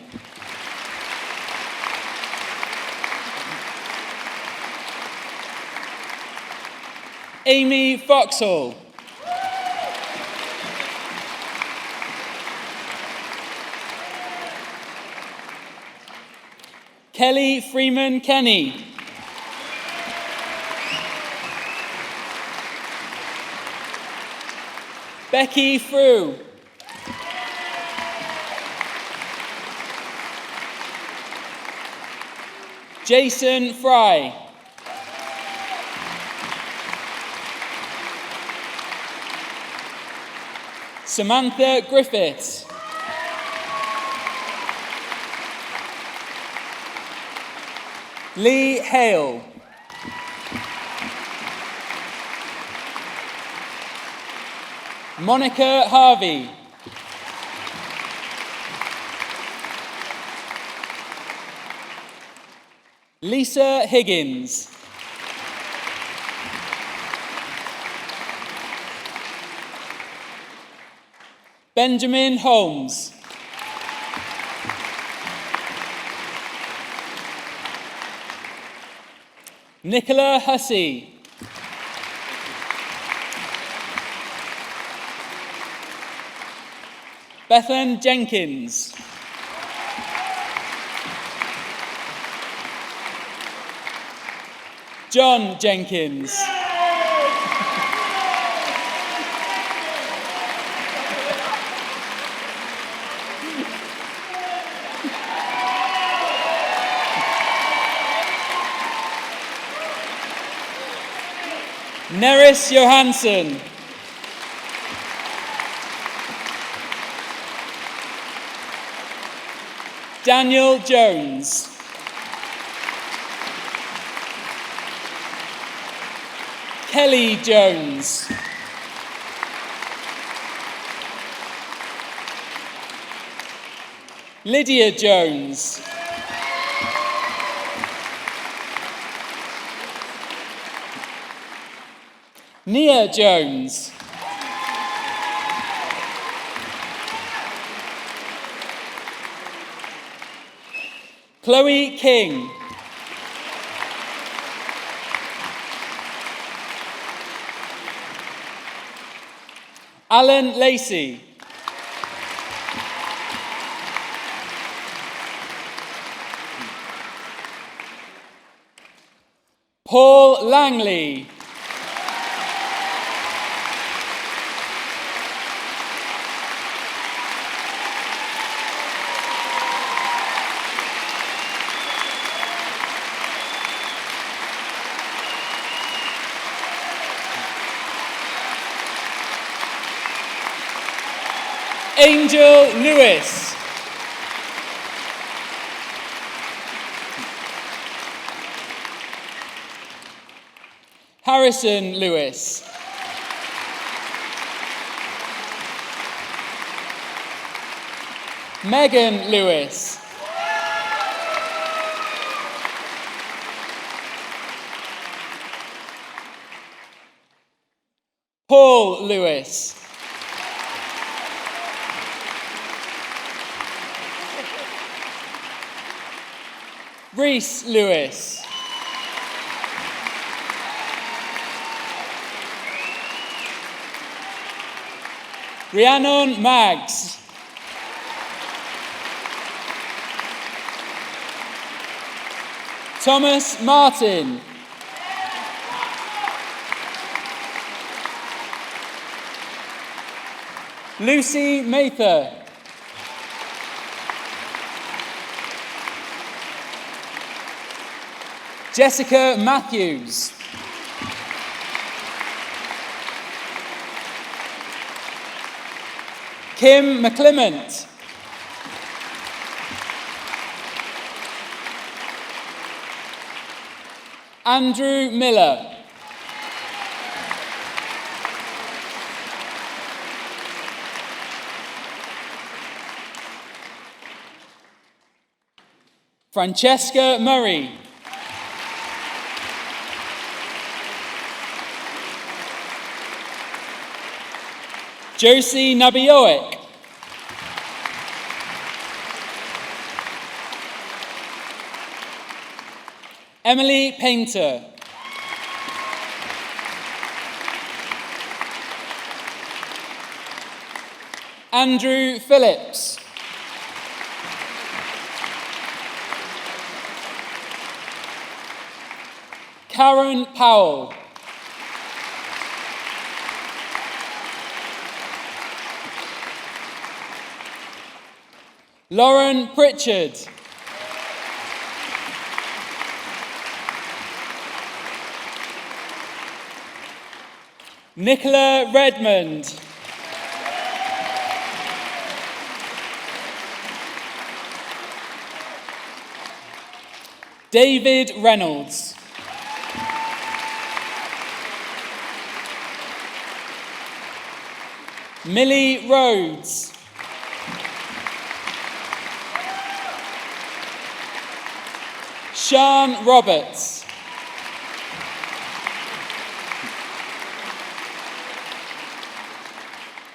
Amy Foxhall. Kelly Freeman Kenny. Becky Frew. Jason Fry. Samantha Griffiths. Lee Hale. Monica Harvey. Lisa Higgins. Benjamin Holmes. Nicola Hussey. Bethan Jenkins. John Jenkins. Neris Johansson. Daniel Jones. Kelly Jones. Lydia Jones. Nia Jones. Chloe King. Alan Lacey. Paul Langley. Angel Lewis. Harrison Lewis. Megan Lewis. Paul Lewis. Reese Lewis. Rhiannon Maggs. Thomas Martin. Lucy Mather. Jessica Matthews. Kim McClement. Andrew Miller. Francesca Murray. Josie Nabioek. Emily Painter. Andrew Phillips. Karen Powell. Lauren Pritchard. Nicola Redmond. David Reynolds. Millie Rhodes. Sean Roberts.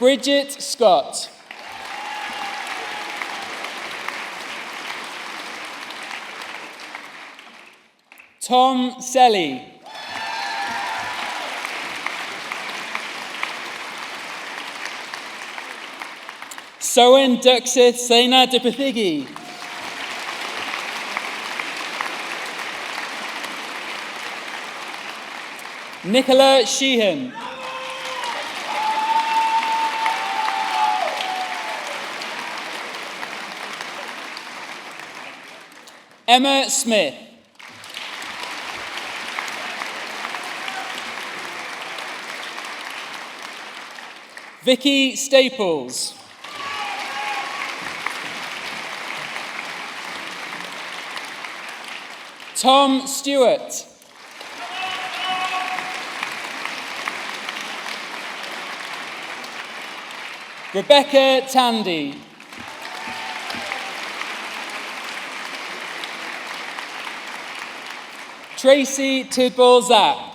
Bridget Scott. Tom Selly. Soen Duxith Sena Dipithigi. Nicola Sheehan. Emma Smith. Vicky Staples. Tom Stewart. Rebecca Tandy. Tracy Tidball-Zapp.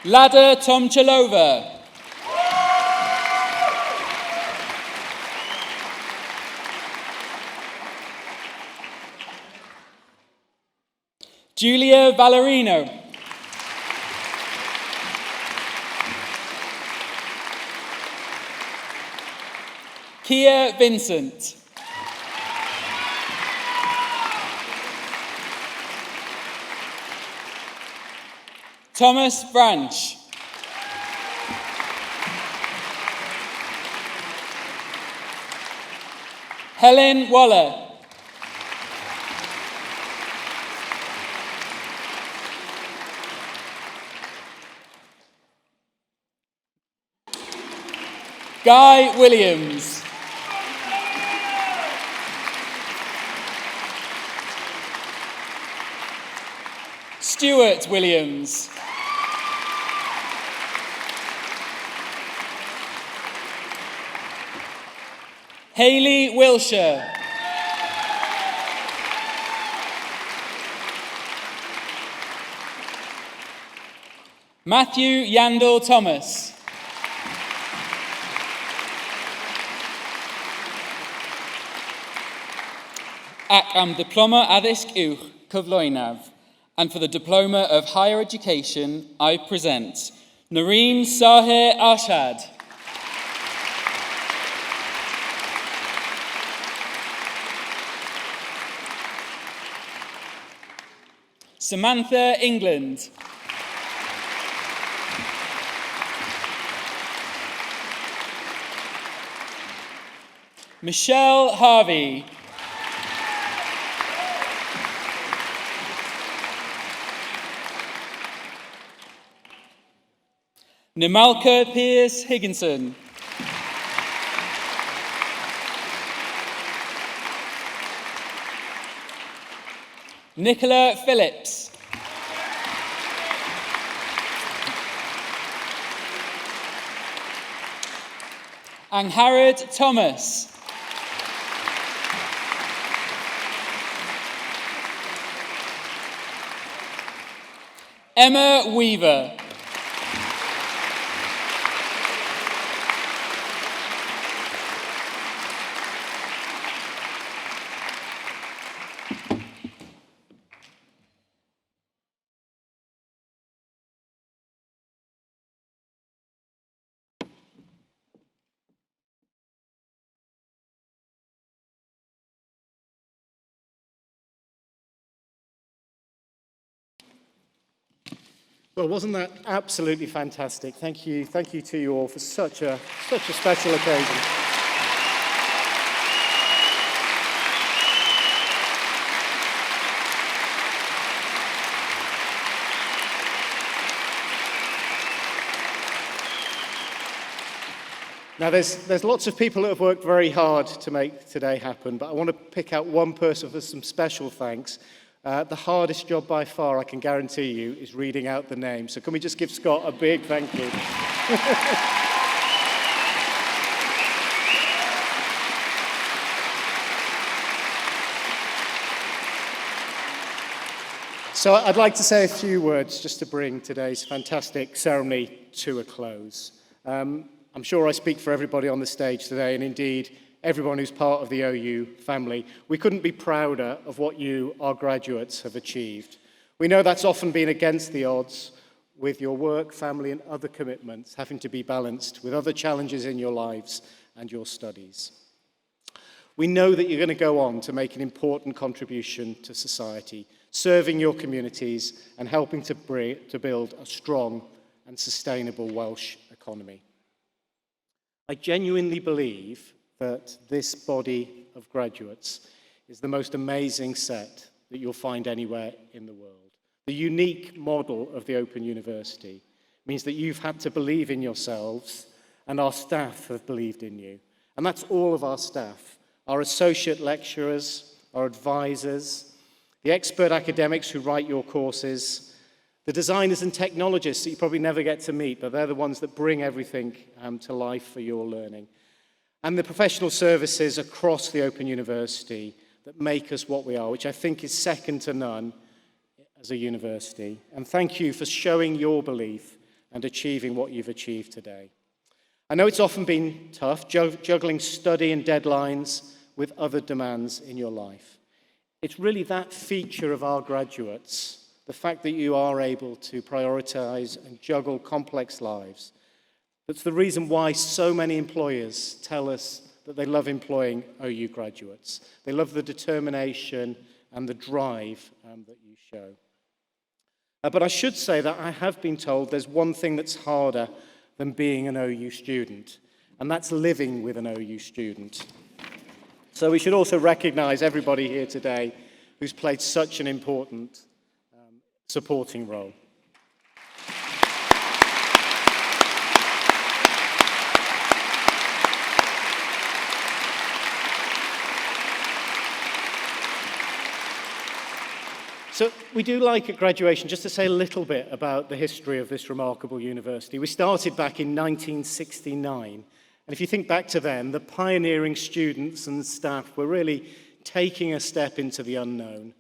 Lada Tomchalova. Julia Valerino. Kia Vincent. Thomas Branch. Helen Waller. Guy Williams. Stuart Williams. Hayley Wilshire. Matthew Yandel Thomas. Ac am Diploma Addysg Uwch Cyflwynaf. And for the Diploma of Higher Education, I present Noreen Sahir Arshad. Samantha England. Michelle Harvey. Nimalka Pierce Higginson. Nicola Phillips. Angharad Thomas. Emma Weaver. Well, wasn't that absolutely fantastic? Thank you to you all for such a special occasion. Now, there's lots of people that have worked very hard to make today happen, but I want to pick out one person for some special thanks. The hardest job by far, I can guarantee you, is reading out the name. So can we just give Scott a big thank you? So I'd like to say a few words just to bring today's fantastic ceremony to a close. I'm sure I speak for everybody on the stage today, and indeed everyone who's part of the OU family, we couldn't be prouder of what you, our graduates, have achieved. We know that's often been against the odds, with your work, family, and other commitments having to be balanced with other challenges in your lives and your studies. We know that you're going to go on to make an important contribution to society, serving your communities and helping to build a strong and sustainable Welsh economy. I genuinely believe that this body of graduates is the most amazing set that you'll find anywhere in the world. The unique model of the Open University means that you've had to believe in yourselves, and our staff have believed in you. And that's all of our staff, our associate lecturers, our advisors, the expert academics who write your courses, the designers and technologists that you probably never get to meet, but they're the ones that bring everything to life for your learning, and the professional services across the Open University that make us what we are, which I think is second to none as a university. And thank you for showing your belief and achieving what you've achieved today. I know it's often been tough, juggling study and deadlines with other demands in your life. It's really that feature of our graduates, the fact that you are able to prioritize and juggle complex lives, that's the reason why so many employers tell us that they love employing OU graduates. They love the determination and the drive that you show. But I should say that I have been told there's one thing that's harder than being an OU student, and that's living with an OU student. So we should also recognize everybody here today who's played such an important supporting role. So we do like at graduation just to say a little bit about the history of this remarkable university. We started back in 1969, and if you think back to then, the pioneering students and staff were really taking a step into the unknown.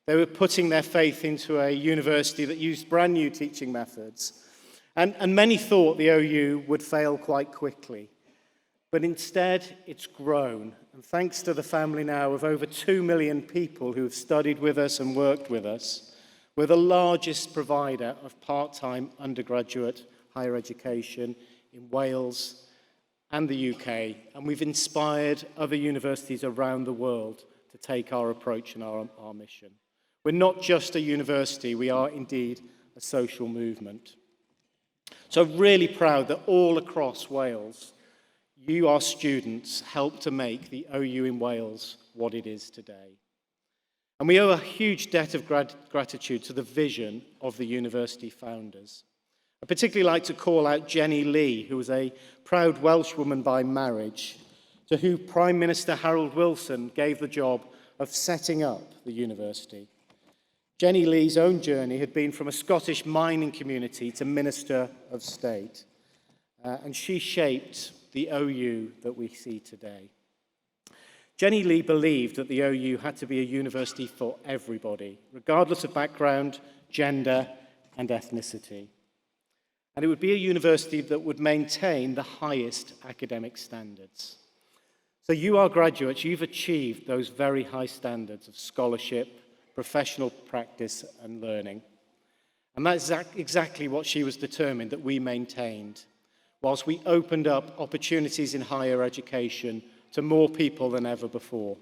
They were putting their faith into a university that used brand new teaching methods, and many thought the OU would fail quite quickly. But instead, it's grown. And thanks to the family now of over 2 million people who have studied with us and worked with us, we're the largest provider of part-time undergraduate higher education in Wales and the UK. And we've inspired other universities around the world to take our approach and our mission. We're not just a university, we are indeed a social movement. So I'm really proud that all across Wales, you, our students, help to make the OU in Wales what it is today. And we owe a huge debt of gratitude to the vision of the university founders. I particularly like to call out Jenny Lee, who was a proud Welshwoman by marriage, to who Prime Minister Harold Wilson gave the job of setting up the university. Jenny Lee's own journey had been from a Scottish mining community to Minister of State, and she shaped the OU that we see today. Jenny Lee believed that the OU had to be a university for everybody, regardless of background, gender, and ethnicity. And it would be a university that would maintain the highest academic standards. So you, our graduates, you've achieved those very high standards of scholarship, professional practice, and learning. And that's exactly what she was determined that we maintained, whilst we opened up opportunities in higher education to more people than ever before.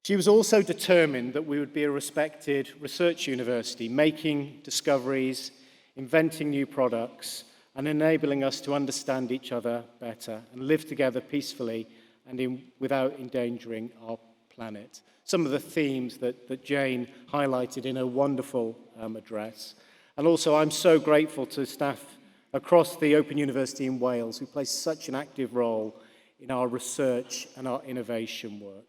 She was also determined that we would be a respected research university, making discoveries, inventing new products, and enabling us to understand each other better and live together peacefully and without endangering our planet. Some of the themes that Jane highlighted in her wonderful address. And also, I'm so grateful to staff across the Open University in Wales who play such an active role in our research and our innovation work.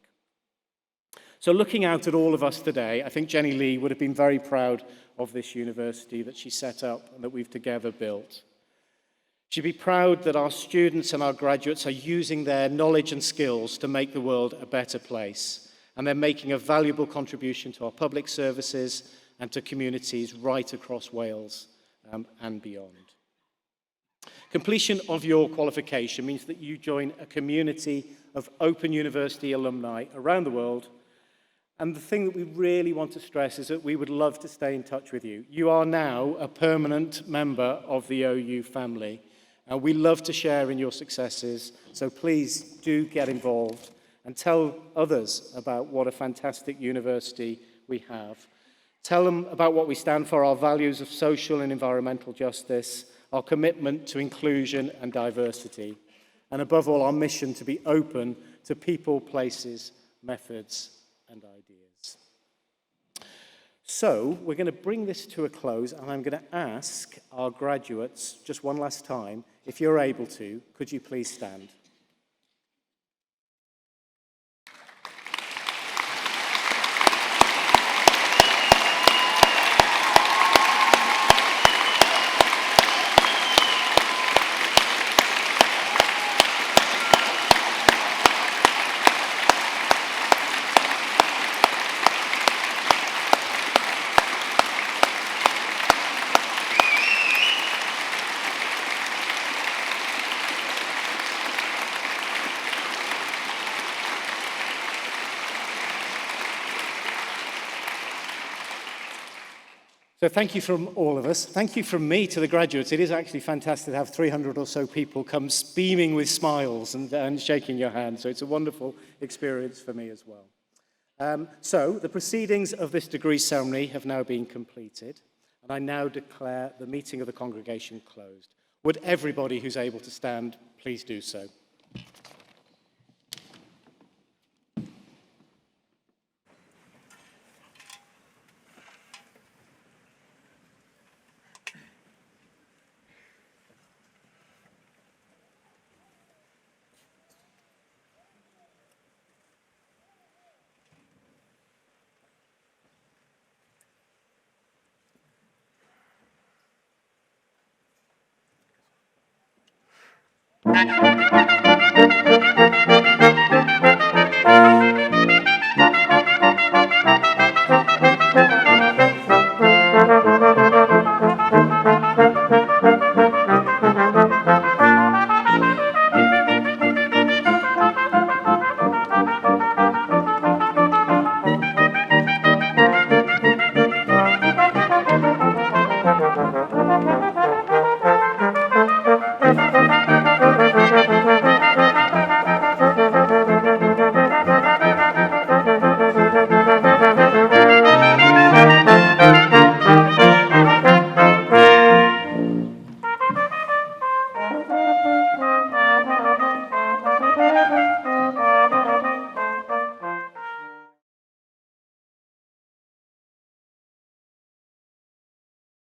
So looking out at all of us today, I think Jenny Lee would have been very proud of this university that she set up and that we've together built. She'd be proud that our students and our graduates are using their knowledge and skills to make the world a better place, and they're making a valuable contribution to our public services and to communities right across Wales and beyond. Completion of your qualification means that you join a community of Open University alumni around the world. And the thing that we really want to stress is that we would love to stay in touch with you. You are now a permanent member of the OU family, and we love to share in your successes. So please do get involved and tell others about what a fantastic university we have. Tell them about what we stand for, our values of social and environmental justice, our commitment to inclusion and diversity, and above all, our mission to be open to people, places, methods, and ideas. So we're going to bring this to a close, and I'm going to ask our graduates, just one last time, if you're able to, could you please stand? So thank you from all of us. Thank you from me to the graduates. It is actually fantastic to have 300 or so people come beaming with smiles and shaking your hand. So it's a wonderful experience for me as well. So the proceedings of this degree ceremony have now been completed, and I now declare the meeting of the congregation closed. Would everybody who's able to stand please do so?